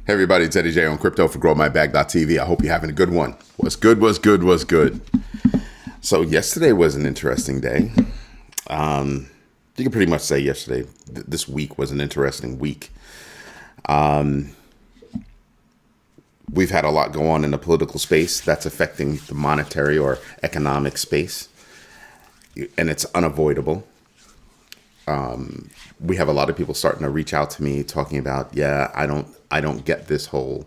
Hey everybody, it's Eddie J on crypto for growmybag.tv. I hope you're having a good one. What's good, what's good, what's good? So yesterday was an interesting day. You can pretty much say yesterday, this week was an interesting week. We've had a lot go on in the political space that's affecting the monetary or economic space, and it's unavoidable. We have a lot of people starting to reach out to me talking about, I don't get this whole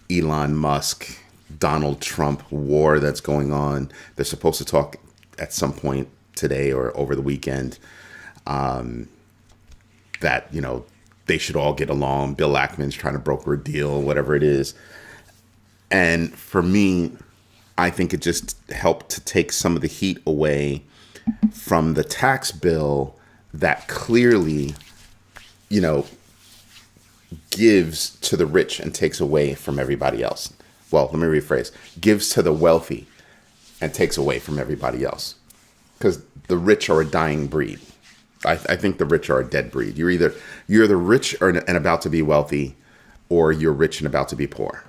Elon Musk, Donald Trump war that's going on. They're supposed to talk at some point today or over the weekend, that, they should all get along. Bill Ackman's trying to broker a deal, whatever it is. And for me, I think it just helped to take some of the heat away from the tax bill that clearly, gives to the rich and takes away from everybody else. Well, let me rephrase. Gives to the wealthy and takes away from everybody else. Because the rich are a dying breed. I think the rich are a dead breed. You're the rich and about to be wealthy, or you're rich and about to be poor.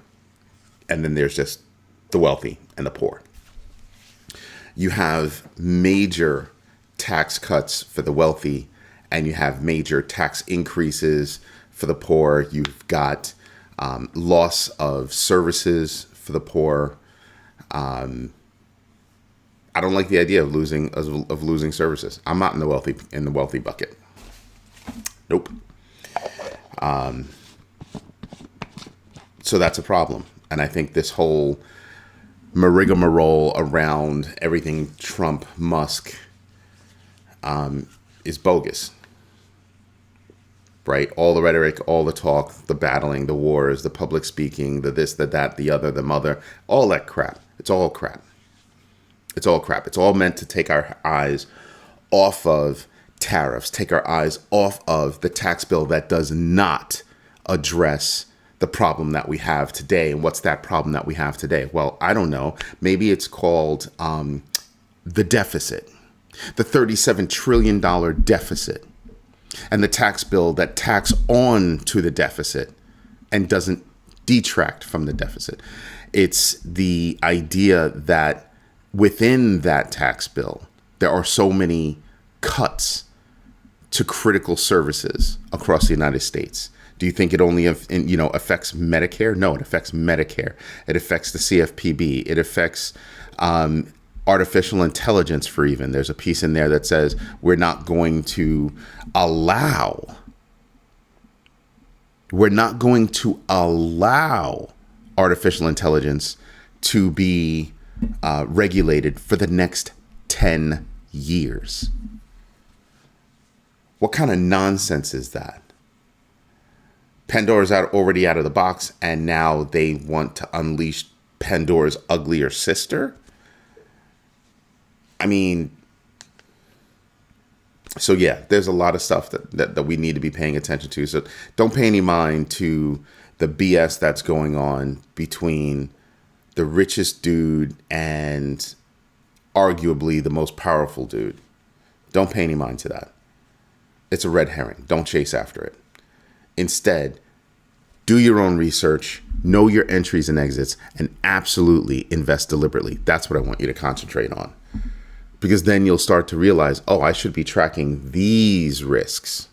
And then there's just the wealthy and the poor. You have major tax cuts for the wealthy, and you have major tax increases for the poor. You've got loss of services for the poor. I don't like the idea of losing services. I'm not in the wealthy bucket. Nope. So that's a problem. And I think this whole rigmarole around everything Trump-Musk is bogus, right? All the rhetoric, all the talk, the battling, the wars, the public speaking, the this, the that, the other, the mother, all that crap. It's all crap. It's all crap. It's all meant to take our eyes off of tariffs, take our eyes off of the tax bill that does not address the problem that we have today. And what's that problem that we have today? Well, I don't know. Maybe it's called the deficit, the $37 trillion deficit, and the tax bill that tacks on to the deficit and doesn't detract from the deficit. It's the idea that within that tax bill, there are so many cuts to critical services across the United States. Do you think it only affects Medicare? No, it affects Medicare. It affects the CFPB. It affects artificial intelligence for even. There's a piece in there that says we're not going to allow artificial intelligence to be regulated for the next 10 years. What kind of nonsense is that? Pandora's already out of the box, and now they want to unleash Pandora's uglier sister? I mean, so yeah, there's a lot of stuff that we need to be paying attention to. So don't pay any mind to the BS that's going on between the richest dude and arguably the most powerful dude. Don't pay any mind to that. It's a red herring. Don't chase after it. Instead, do your own research, know your entries and exits, and absolutely invest deliberately. That's what I want you to concentrate on. Because then you'll start to realize, I should be tracking these risks.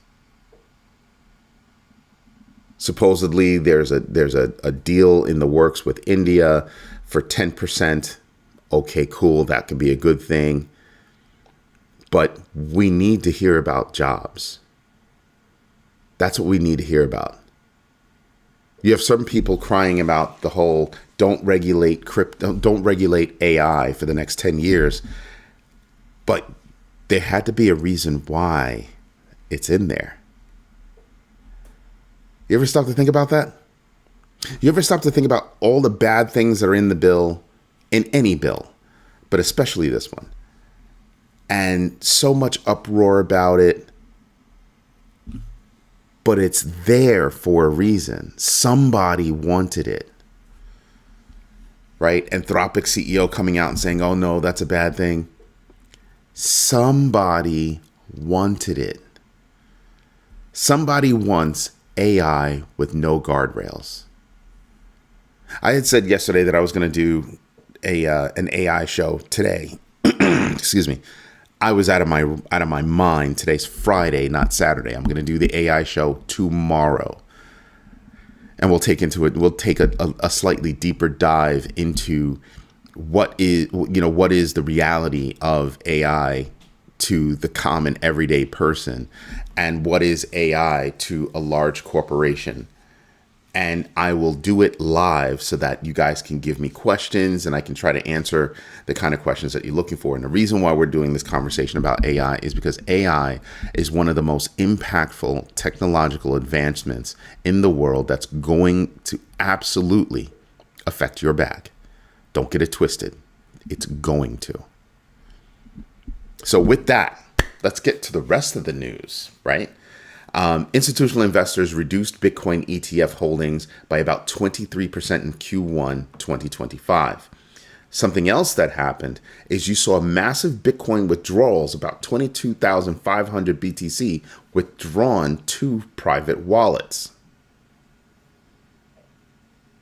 Supposedly, there's a deal in the works with India for 10%. Okay, cool. That could be a good thing. But we need to hear about jobs. That's what we need to hear about. You have some people crying about the whole don't regulate crypto, don't regulate AI for the next 10 years. But there had to be a reason why it's in there. You ever stop to think about that? You ever stop to think about all the bad things that are in the bill, in any bill, but especially this one? And so much uproar about it, but it's there for a reason. Somebody wanted it, right? Anthropic CEO coming out and saying, oh no, that's a bad thing. Somebody wanted it. Somebody wants AI with no guardrails. I had said yesterday that I was going to do an AI show today. Excuse me. I was out of my mind. Today's Friday, not Saturday. I'm going to do the AI show tomorrow, and we'll take a slightly deeper dive into what is the reality of AI to the common everyday person, and what is AI to a large corporation. And I will do it live so that you guys can give me questions and I can try to answer the kind of questions that you're looking for. And the reason why we're doing this conversation about AI is because AI is one of the most impactful technological advancements in the world that's going to absolutely affect your bag. Don't get it twisted. It's going to. So with that, let's get to the rest of the news, right? Institutional investors reduced Bitcoin ETF holdings by about 23% in Q1 2025. Something else that happened is you saw massive Bitcoin withdrawals, about 22,500 BTC withdrawn to private wallets.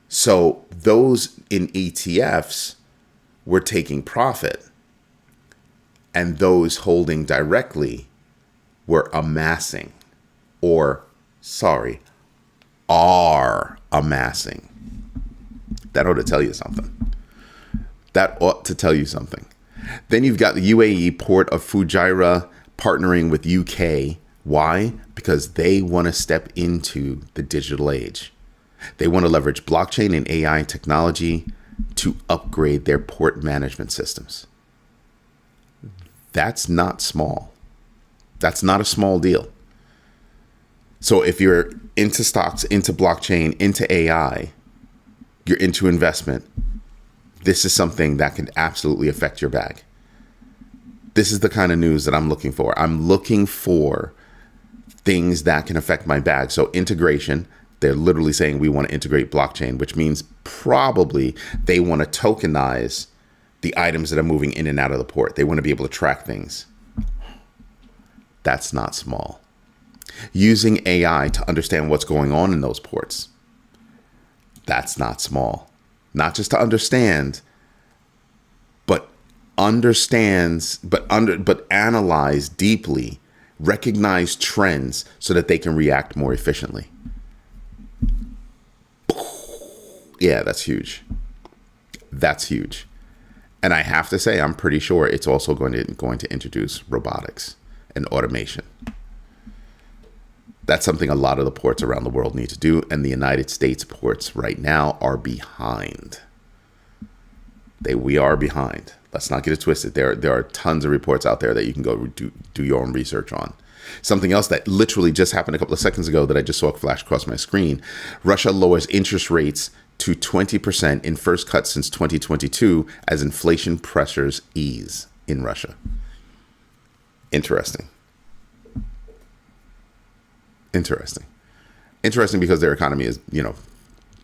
So those in ETFs were taking profit, and those holding directly were amassing. Are amassing. That ought to tell you something. Then you've got the UAE port of Fujairah partnering with UK. Why? Because they want to step into the digital age. They want to leverage blockchain and AI technology to upgrade their port management systems. That's not small. That's not a small deal. So if you're into stocks, into blockchain, into AI, you're into investment, this is something that can absolutely affect your bag. This is the kind of news that I'm looking for. I'm looking for things that can affect my bag. So integration, they're literally saying we want to integrate blockchain, which means probably they want to tokenize the items that are moving in and out of the port. They want to be able to track things. That's not small. Using AI to understand what's going on in those ports. That's not small. Not just to understand, but analyze deeply, recognize trends so that they can react more efficiently. Yeah, that's huge. That's huge. And I have to say, I'm pretty sure it's also going to introduce robotics and automation. That's something a lot of the ports around the world need to do, and the United States ports right now are behind. We are behind. Let's not get it twisted. There are tons of reports out there that you can go do your own research on. Something else that literally just happened a couple of seconds ago that I just saw flash across my screen. Russia lowers interest rates to 20% in first cut since 2022 as inflation pressures ease in Russia. Interesting because their economy is,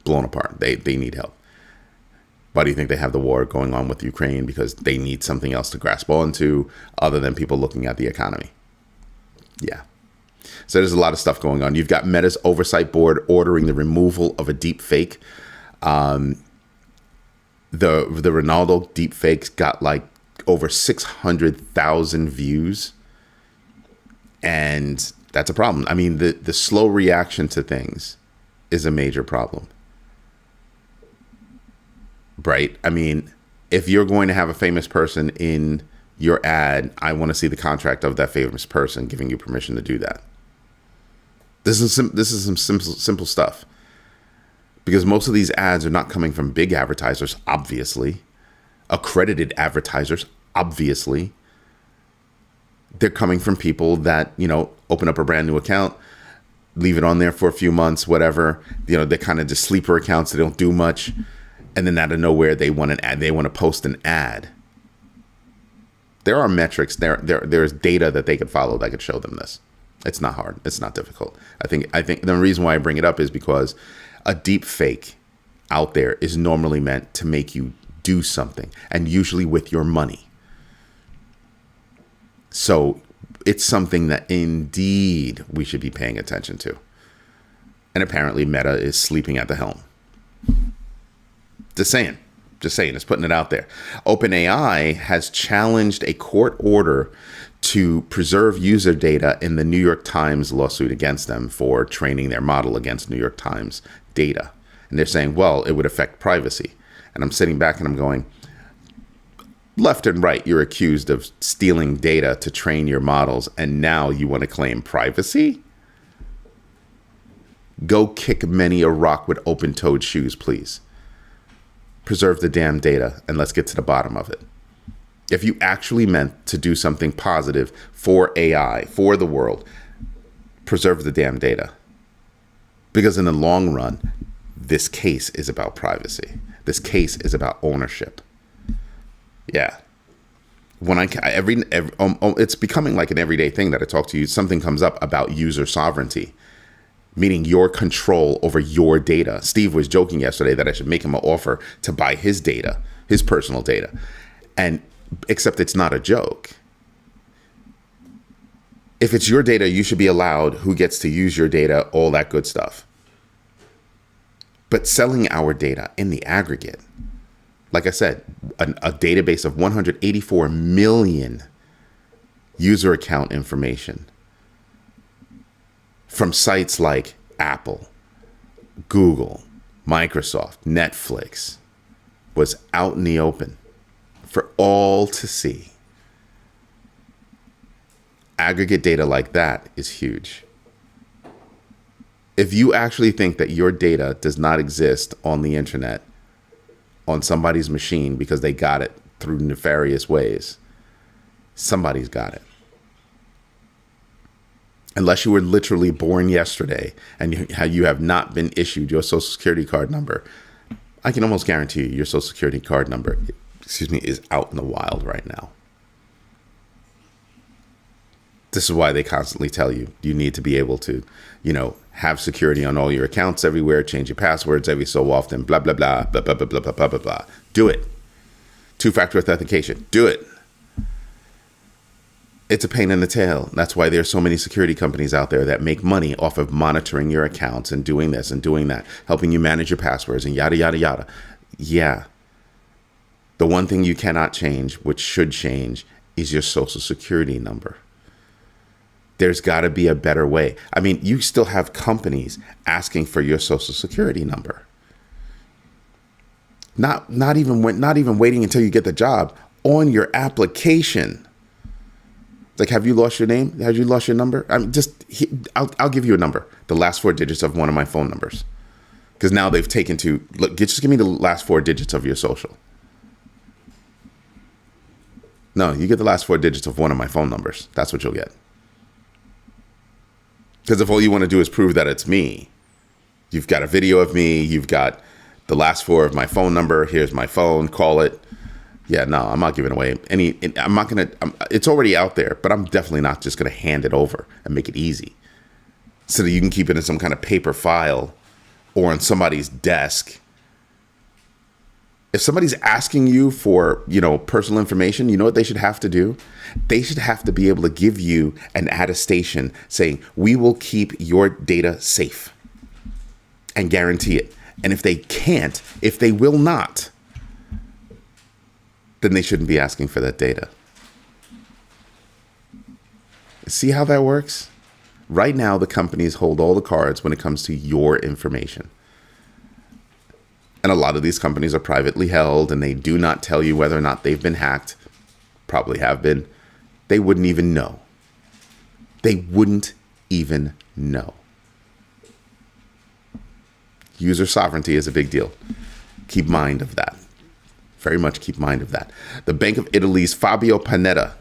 blown apart. They need help. Why do you think they have the war going on with Ukraine? Because they need something else to grasp onto other than people looking at the economy. Yeah. So there's a lot of stuff going on. You've got Meta's oversight board ordering the removal of a deep fake. The Ronaldo deep fakes got like over 600,000 views. And that's a problem. I mean, the slow reaction to things is a major problem. Right? I mean, if you're going to have a famous person in your ad, I want to see the contract of that famous person giving you permission to do that. This is some simple stuff. Because most of these ads are not coming from big advertisers, obviously. Accredited advertisers, obviously. They're coming from people that, open up a brand new account, leave it on there for a few months, whatever. They're kind of just sleeper accounts. They don't do much. And then out of nowhere, they want an ad. They want to post an ad. There are metrics. There's data that they could follow that could show them this. It's not hard. It's not difficult. I think the reason why I bring it up is because a deep fake out there is normally meant to make you do something, and usually with your money. So it's something that indeed we should be paying attention to. And apparently Meta is sleeping at the helm. Just saying. Just saying. It's putting it out there. OpenAI has challenged a court order to preserve user data in the New York Times lawsuit against them for training their model against New York Times data. And they're saying, well, it would affect privacy. And I'm sitting back and I'm going, left and right, you're accused of stealing data to train your models, and now you want to claim privacy? Go kick many a rock with open-toed shoes, please. Preserve the damn data, and let's get to the bottom of it. If you actually meant to do something positive for AI, for the world, preserve the damn data. Because in the long run, this case is about privacy. This case is about ownership. Yeah. When it's becoming like an everyday thing that I talk to you. Something comes up about user sovereignty, meaning your control over your data. Steve was joking yesterday that I should make him an offer to buy his data, his personal data. And except it's not a joke. If it's your data, you should be allowed who gets to use your data, all that good stuff. But selling our data in the aggregate, like I said, a database of 184 million user account information from sites like Apple, Google, Microsoft, Netflix, was out in the open for all to see. Aggregate data like that is huge. If you actually think that your data does not exist on the internet, on somebody's machine because they got it through nefarious ways, somebody's got it. Unless you were literally born yesterday and you have not been issued your social security card number, I can almost guarantee you your social security card number, is out in the wild right now. This is why they constantly tell you need to be able to, have security on all your accounts everywhere, change your passwords every so often, blah, blah, blah, blah, blah, blah, blah, blah, blah, blah, blah. Do it. Two-factor authentication. Do it. It's a pain in the tail. That's why there's so many security companies out there that make money off of monitoring your accounts and doing this and doing that, helping you manage your passwords and yada, yada, yada. Yeah. The one thing you cannot change, which should change, is your social security number. There's got to be a better way. I mean, you still have companies asking for your social security number. Not even waiting until you get the job. On your application. Like, have you lost your name? Have you lost your number? I'll give you a number. The last 4 digits of one of my phone numbers. Because now they've taken to, look, just give me the last 4 digits of your social. No, you get the last 4 digits of one of my phone numbers. That's what you'll get. Because if all you want to do is prove that it's me, you've got a video of me, you've got the last 4 of my phone number, here's my phone, call it. Yeah, no, I'm not giving away any, I'm not going to, it's already out there, but I'm definitely not just going to hand it over and make it easy so that you can keep it in some kind of paper file or on somebody's desk. If somebody's asking you for, personal information, you know what they should have to do? They should have to be able to give you an attestation saying, we will keep your data safe and guarantee it. And if they can't, if they will not, then they shouldn't be asking for that data. See how that works? Right now, the companies hold all the cards when it comes to your information. And a lot of these companies are privately held and they do not tell you whether or not they've been hacked. Probably have been. They wouldn't even know. They wouldn't even know. User sovereignty is a big deal. Keep mind of that. Very much keep mind of that. The Bank of Italy's Fabio Panetta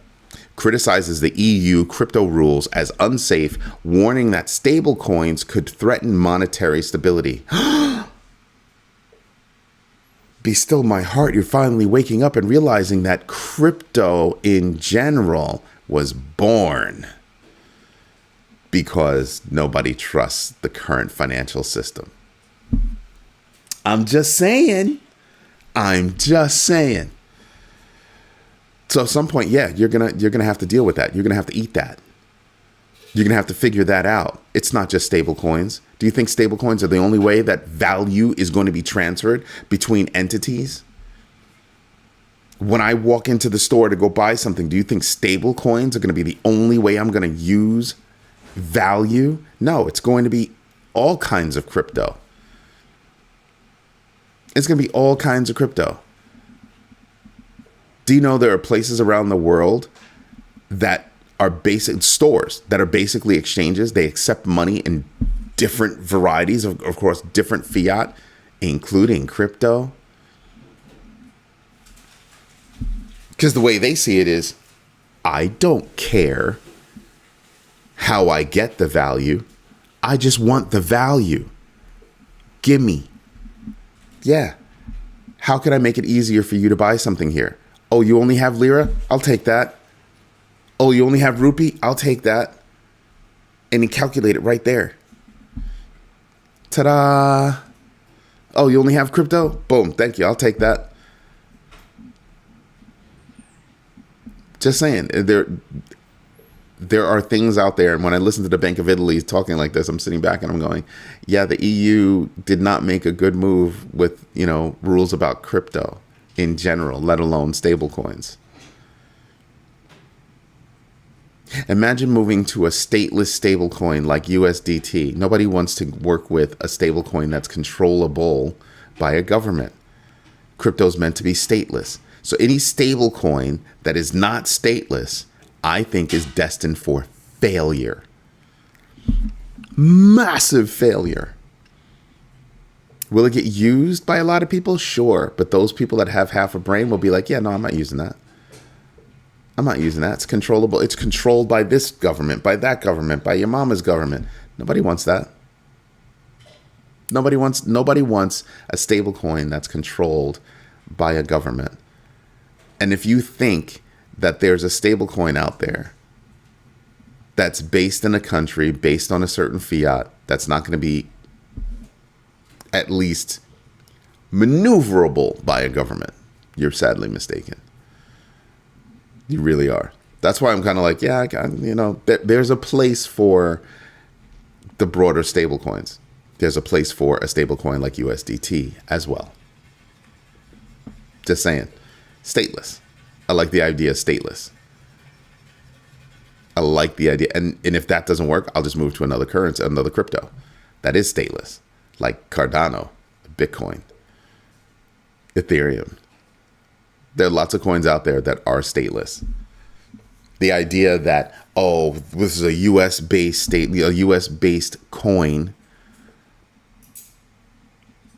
criticizes the EU crypto rules as unsafe, warning that stable coins could threaten monetary stability. Be still my heart, you're finally waking up and realizing that crypto in general was born because nobody trusts the current financial system. I'm just saying. So at some point, yeah, you're gonna have to deal with that. You're gonna have to eat that. You're gonna have to figure that out. It's not just stable coins. Do you think stablecoins are the only way that value is going to be transferred between entities? When I walk into the store to go buy something, do you think stablecoins are going to be the only way I'm going to use value? No, it's going to be all kinds of crypto. It's going to be all kinds of crypto. Do you know there are places around the world that are basic stores that are basically exchanges? They accept money in different varieties of course, different fiat, including crypto. Because the way they see it is, I don't care how I get the value. I just want the value. Give me. Yeah. How can I make it easier for you to buy something here? Oh, you only have lira? I'll take that. Oh, you only have rupee? I'll take that. And you calculate it right there. Ta-da. Oh, you only have crypto? Boom. Thank you. I'll take that. Just saying, there are things out there. And when I listen to the Bank of Italy talking like this, I'm sitting back and I'm going, yeah, the EU did not make a good move with, rules about crypto in general, let alone stable coins. Imagine moving to a stateless stable coin like USDT. Nobody wants to work with a stable coin that's controllable by a government. Crypto's meant to be stateless. So any stable coin that is not stateless, I think, is destined for failure. Massive failure. Will it get used by a lot of people? Sure. But those people that have half a brain will be like, yeah, no, I'm not using that. I'm not using that. It's controllable. It's controlled by this government, by that government, by your mama's government. Nobody wants that. Nobody wants a stable coin that's controlled by a government. And if you think that there's a stable coin out there that's based in a country, based on a certain fiat, that's not going to be at least maneuverable by a government, you're sadly mistaken. You really are. That's why I'm kind of like, yeah, there's a place for the broader stable coins. There's a place for a stable coin like USDT as well. Just saying. Stateless. I like the idea of stateless. I like the idea. And if that doesn't work, I'll just move to another currency, another crypto that is stateless, like Cardano, Bitcoin, Ethereum. There are lots of coins out there that are stateless. The idea that, oh, this is a US-based coin,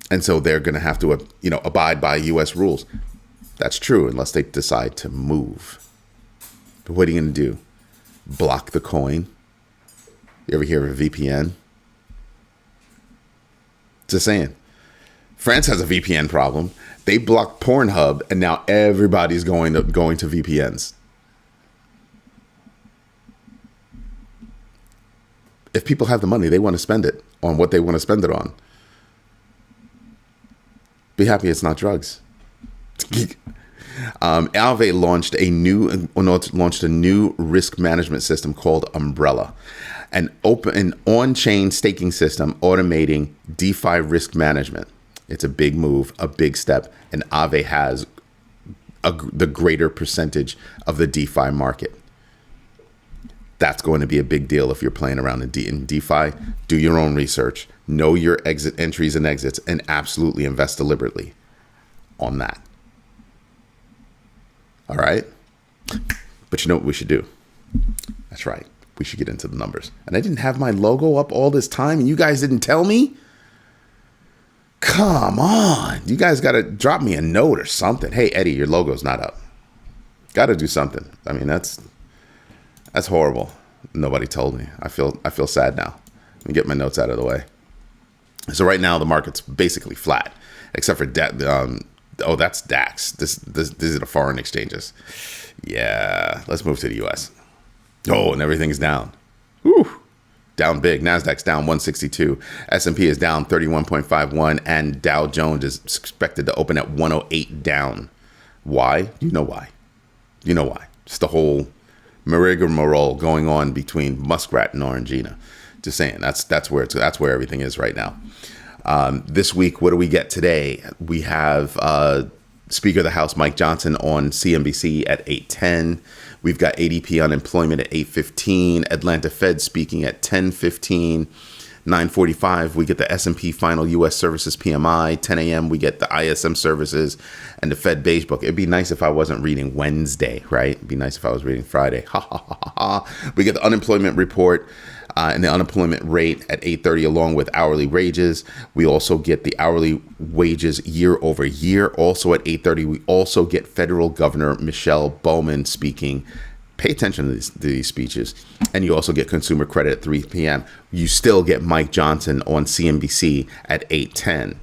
and so they're going to have to, abide by US rules. That's true, unless they decide to move. But what are you going to do? Block the coin? You ever hear of a VPN? Just saying. France has a VPN problem. They blocked Pornhub, and now everybody's going to VPNs. If people have the money, they want to spend it on what they want to spend it on. Be happy it's not drugs. Alve launched a new risk management system called Umbrella, an on-chain staking system automating DeFi risk management. It's a big move, a big step, and Aave has the greater percentage of the DeFi market. That's going to be a big deal if you're playing around in DeFi. Do your own research, know your entries and exits, and absolutely invest deliberately on that. All right? But you know what we should do? That's right. We should get into the numbers. And I didn't have my logo up all this time, and you guys didn't tell me? Come on. You guys got to drop me a note or something. Hey, Eddie, your logo's not up. Got to do something. I mean, that's horrible. Nobody told me. I feel sad now. Let me get my notes out of the way. So right now the market's basically flat, except for that's DAX. These are the foreign exchanges. Yeah, let's move to the US. Oh, and everything's down. Whew. Down big. NASDAQ's down 162. S&P is down 31.51. And Dow Jones is expected to open at 108 down. Why? You know why. It's the whole rigmarole going on between Muskrat and Orangina. Just saying. That's where everything is right now. This week, what do we get today? We have Speaker of the House Mike Johnson on CNBC at 8:10. We've got ADP unemployment at 8:15. Atlanta Fed speaking at 10:15. 9:45, we get the S&P final U.S. Services PMI. 10 a.m., we get the ISM Services and the Fed Beige Book. It'd be nice if I wasn't reading Wednesday, right? It'd be nice if I was reading Friday. Ha, ha, ha, ha, ha. We get the unemployment report and the unemployment rate at 8:30 along with hourly wages. We also get the hourly wages year over year. Also at 8:30, we also get Federal Governor Michelle Bowman speaking. Pay attention to these speeches. And you also get consumer credit at 3 p.m. You still get Mike Johnson on CNBC at 8:10.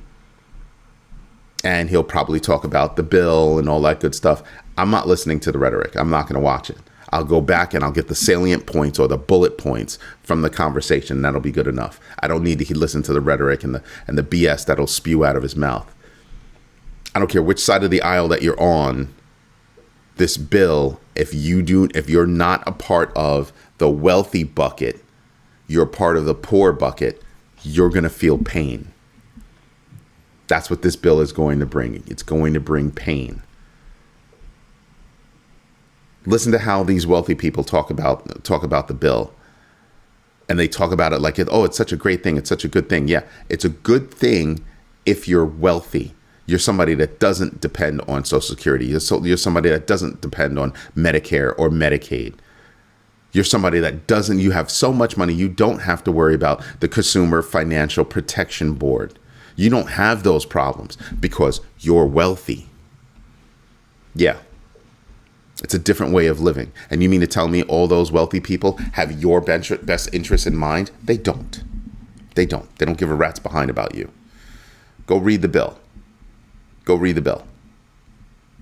And he'll probably talk about the bill and all that good stuff. I'm not listening to the rhetoric. I'm not going to watch it. I'll go back and I'll get the salient points or the bullet points from the conversation. That'll be good enough. I don't need to listen to the rhetoric and the BS that'll spew out of his mouth. I don't care which side of the aisle that you're on. This bill, if you're not a part of the wealthy bucket, you're part of the poor bucket, you're going to feel pain. That's what this bill is going to bring. It's going to bring pain. Listen to how these wealthy people talk about the bill. And they talk about it like, it's such a great thing. It's such a good thing. Yeah, it's a good thing if you're wealthy. You're somebody that doesn't depend on Social Security. You're somebody that doesn't depend on Medicare or Medicaid. You're somebody that doesn't, you have so much money, you don't have to worry about the Consumer Financial Protection Board. You don't have those problems because you're wealthy. Yeah. It's a different way of living. And you mean to tell me all those wealthy people have your best interest in mind? They don't. They don't. They don't give a rat's behind about you. Go read the bill. Go read the bill.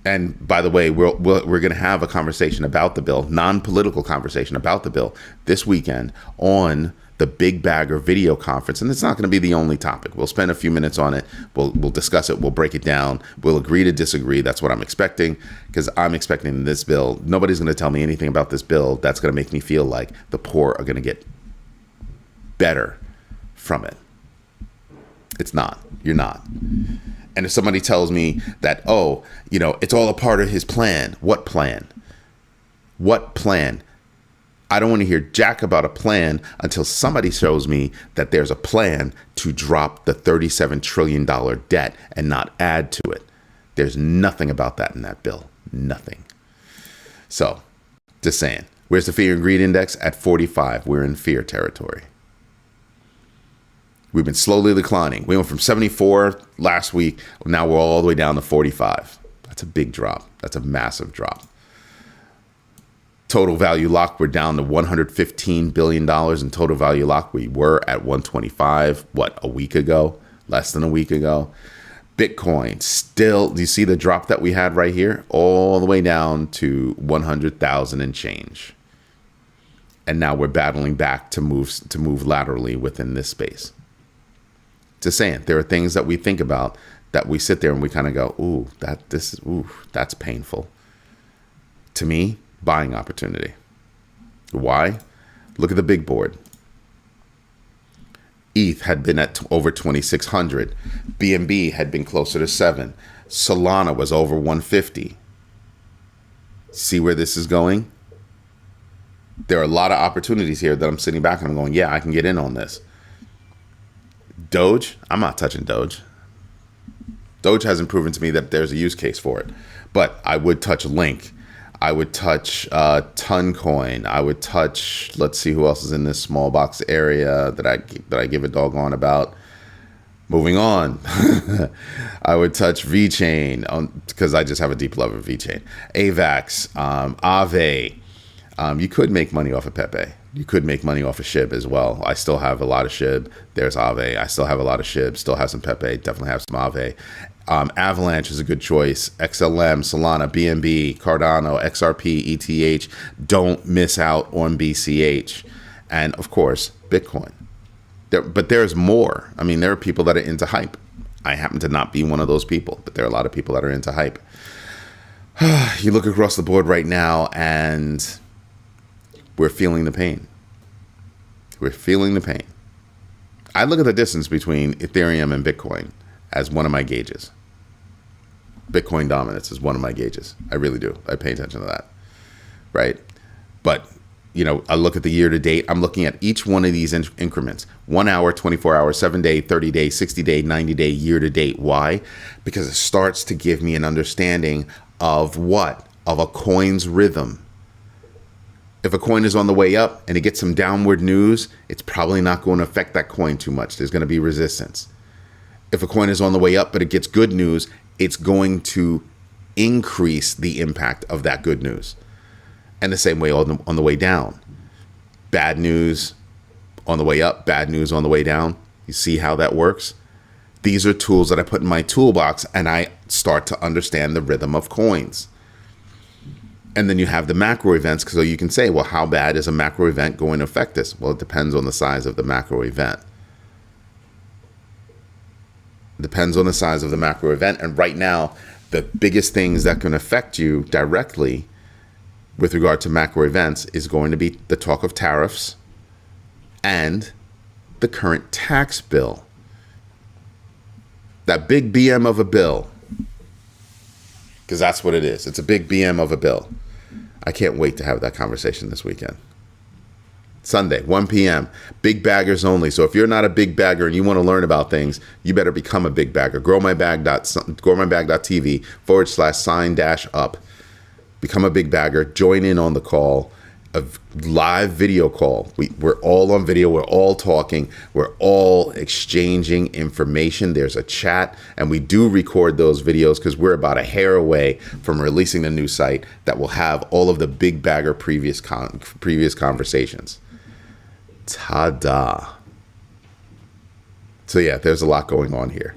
And by the way, we're going to have a conversation about the bill, non-political conversation about the bill this weekend on the Big Bagger video conference. And it's not going to be the only topic. We'll spend a few minutes on it. We'll discuss it. We'll break it down. We'll agree to disagree. That's what I'm expecting, because I'm expecting this bill. Nobody's going to tell me anything about this bill that's going to make me feel like the poor are going to get better from it. It's not. You're not. And if somebody tells me that, it's all a part of his plan. What plan? What plan? I don't want to hear jack about a plan until somebody shows me that there's a plan to drop the $37 trillion debt and not add to it. There's nothing about that in that bill. Nothing. So, just saying. Where's the fear and greed index? At 45. We're in fear territory. We've been slowly declining. We went from 74 last week. Now we're all the way down to 45. That's a big drop. That's a massive drop. Total value lock, we're down to $115 billion in total value lock. We were at 125, a week ago? Less than a week ago. Bitcoin still, do you see the drop that we had right here? All the way down to 100,000 and change. And now we're battling back to move laterally within this space. Just saying, there are things that we think about that we sit there and we kind of go, that's painful. To me, buying opportunity. Why? Look at the big board. ETH had been at over 2,600. BNB had been closer to 7. Solana was over 150. See where this is going? There are a lot of opportunities here that I'm sitting back and I'm going, yeah, I can get in on this. Doge, I'm not touching Doge. Doge hasn't proven to me that there's a use case for it. But I would touch Link. I would touch Toncoin. I would touch, let's see who else is in this small box area that I give a doggone about. Moving on. I would touch VeChain because I just have a deep love of VeChain. AVAX, Aave. You could make money off of Pepe. You could make money off of SHIB as well. I still have a lot of SHIB. There's Aave. I still have a lot of SHIB. Still have some Pepe. Definitely have some Aave. Avalanche is a good choice. XLM, Solana, BNB, Cardano, XRP, ETH. Don't miss out on BCH. And of course, Bitcoin. But there's more. I mean, there are people that are into hype. I happen to not be one of those people, but there are a lot of people that are into hype. You look across the board right now and we're feeling the pain. We're feeling the pain. I look at the distance between Ethereum and Bitcoin as one of my gauges. Bitcoin dominance is one of my gauges. I really do. I pay attention to that. Right. But, I look at the year to date. I'm looking at each one of these increments: 1 hour, 24 hours, 7 day, 30 day, 60 day, 90 day, year to date. Why? Because it starts to give me an understanding of what? Of a coin's rhythm. If a coin is on the way up and it gets some downward news, it's probably not going to affect that coin too much. There's going to be resistance. If a coin is on the way up but it gets good news, it's going to increase the impact of that good news. And the same way on the way down. Bad news on the way up, bad news on the way down. You see how that works? These are tools that I put in my toolbox, and I start to understand the rhythm of coins. And then you have the macro events, so you can say, well, how bad is a macro event going to affect this? Well, it depends on the size of the macro event. It depends on the size of the macro event. And right now, the biggest things that can affect you directly with regard to macro events is going to be the talk of tariffs and the current tax bill. That big BM of a bill. Because that's what it is. It's a big BM of a bill. I can't wait to have that conversation this weekend. Sunday, 1 p.m. Big baggers only. So if you're not a big bagger and you want to learn about things, you better become a big bagger. growmybag.tv/sign-up. Become a big bagger. Join in on the call. A live video call. We're all on video. We're all talking. We're all exchanging information. There's a chat, and we do record those videos because we're about a hair away from releasing the new site that will have all of the big bagger previous conversations. Ta-da. So yeah, there's a lot going on here.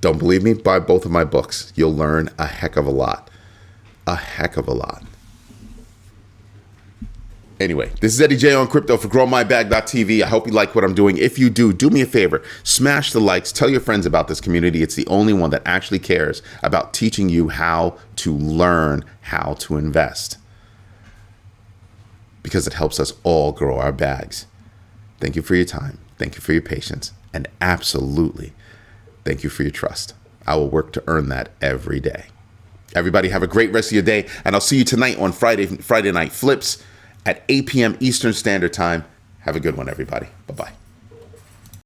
Don't believe me? Buy both of my books. You'll learn a heck of a lot. A heck of a lot. Anyway, this is Eddie J on crypto for growmybag.tv. I hope you like what I'm doing. If you do me a favor, smash the likes, tell your friends about this community. It's the only one that actually cares about teaching you how to learn how to invest, because it helps us all grow our bags. Thank you for your time. Thank you for your patience. And absolutely, thank you for your trust. I will work to earn that every day. Everybody have a great rest of your day, and I'll see you tonight on Friday Night Flips at 8 p.m. Eastern Standard Time. Have a good one, everybody. Bye-bye.